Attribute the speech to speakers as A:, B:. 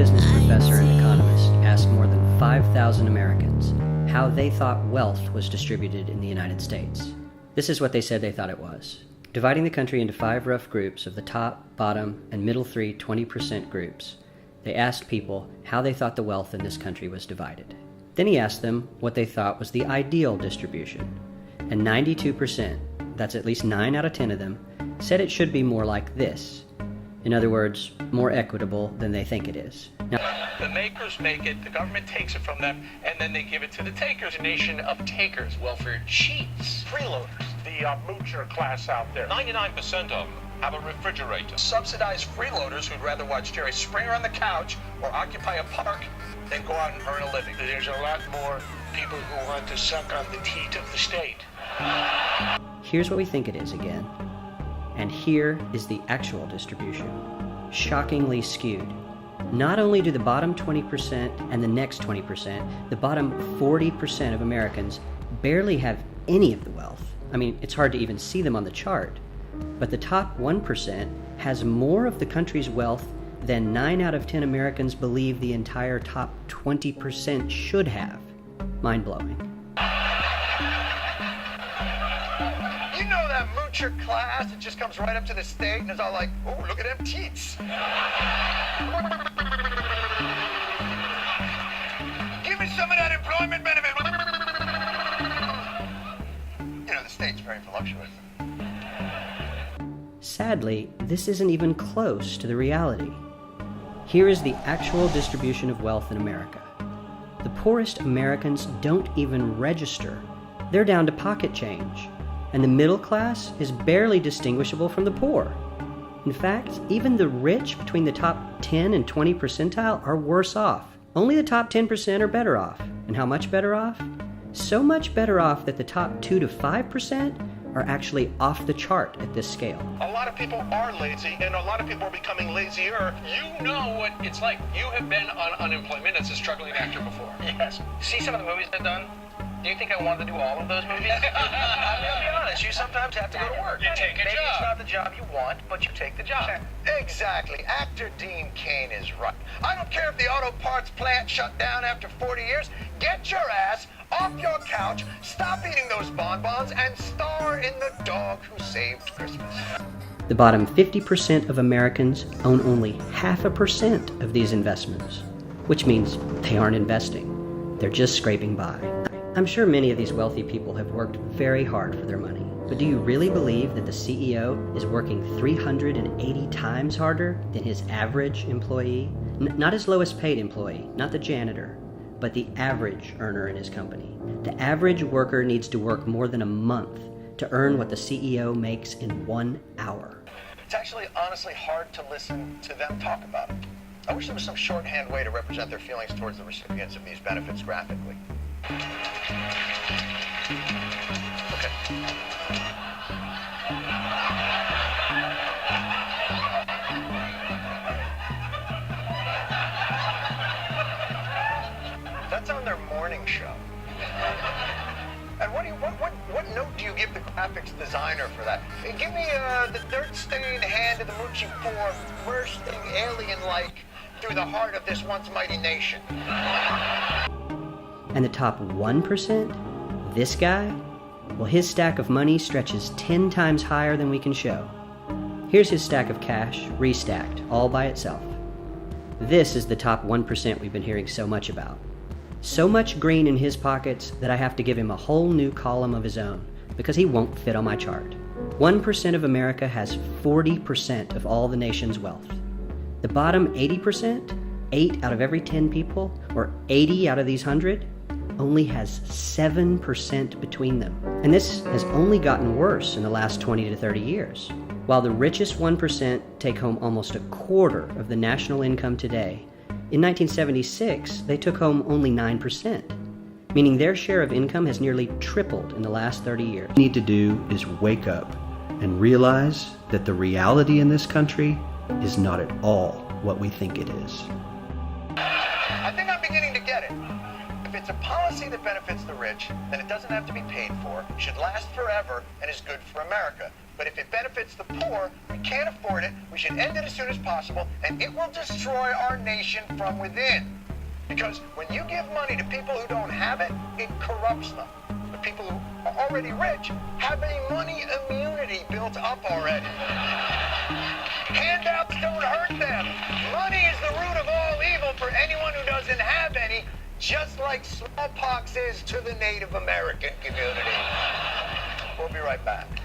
A: business professor and economist asked more than 5,000 Americans how they thought wealth was distributed in the United States. This is what they said they thought it was. Dividing the country into 5 rough groups of the top, bottom, and middle 3 20% groups, they asked people how they thought the wealth in this country was divided. Then he asked them what they thought was the ideal distribution. And 92%, that's at least 9 out of 10 of them, said it should be more like this. In other words, more equitable than they think it is. Now,
B: the makers make it, the government takes it from them, and then they give it to the takers. A nation of takers, welfare cheats, freeloaders. The moocher class out there. 99% of them have a refrigerator. Subsidized freeloaders who'd rather watch Jerry Springer on the couch or occupy a park than go out and earn a living. There's a lot more people who want to suck on the teat of the state.
A: Here's what we think it is again. And here is the actual distribution. Shockingly skewed. Not only do the bottom 20% and the next 20%, the bottom 40% of Americans barely have any of the wealth. I mean, it's hard to even see them on the chart. But the top 1% has more of the country's wealth than 9 out of 10 Americans believe the entire top 20% should have. Mind-blowing.
B: You know that moocher class that just comes right up to the state and is all like, oh, look at them teats. Give me some of that employment benefit. You know, the state's very voluptuous.
A: Sadly, this isn't even close to the reality. Here is the actual distribution of wealth in America. The poorest Americans don't even register. They're down to pocket change. And the middle class is barely distinguishable from the poor. In fact, even the rich between the top 10 and 20 percentile are worse off. Only the top 10% are better off. And how much better off? So much better off that the top 2 to 5% are actually off the chart at this scale.
B: A lot of people are lazy, and a lot of people are becoming lazier. You know what it's like. You have been on unemployment as a struggling actor before. Yes. See some of the movies I've done? Do you think I wanted to do all of those movies? I'll be honest, you sometimes have to go to work. You take a job. Maybe it's not the job you want, but you take the job. Exactly. Actor Dean Cain is right. I don't care if the auto parts plant shut down after 40 years. Get your ass off your couch, stop eating those bonbons, and star in The Dog Who Saved Christmas.
A: The bottom 50% of Americans own only 0.5% of these investments, which means they aren't investing. They're just scraping by. I'm sure many of these wealthy people have worked very hard for their money, but do you really believe that the CEO is working 380 times harder than his average employee? Not his lowest paid employee, not the janitor, but the average earner in his company. The average worker needs to work more than a month to earn what the CEO makes in 1 hour.
B: It's actually honestly hard to listen to them talk about it. I wish there was some shorthand way to represent their feelings towards the recipients of these benefits graphically. Okay. That's on their morning show. And what note do you give the graphics designer for that? Hey, give me the dirt-stained hand of the Moochie Poor bursting alien-like through the heart of this once mighty nation.
A: And the top 1%, this guy, well, his stack of money stretches 10 times higher than we can show. Here's his stack of cash, restacked, all by itself. This is the top 1% we've been hearing so much about. So much green in his pockets that I have to give him a whole new column of his own, because he won't fit on my chart. 1% of America has 40% of all the nation's wealth. The bottom 80%, 8 out of every 10 people, or 80 out of these 100, only has 7% between them. And this has only gotten worse in the last 20 to 30 years. While the richest 1% take home almost a quarter of the national income today, in 1976, they took home only 9%, meaning their share of income has nearly tripled in the last 30 years.
C: What we need to do is wake up and realize that the reality in this country is not at all what we think it is.
B: I think I'm beginning to get it. If it's a policy that benefits the rich, then it doesn't have to be paid for, should last forever, and is good for America. But if it benefits benefits the poor. We can't afford it. We should end it as soon as possible, and it will destroy our nation from within. Because when you give money to people who don't have it, it corrupts them. The people who are already rich have a money immunity built up already. Handouts don't hurt them. Money is the root of all evil for anyone who doesn't have any, just like smallpox is to the Native American community. We'll be right back.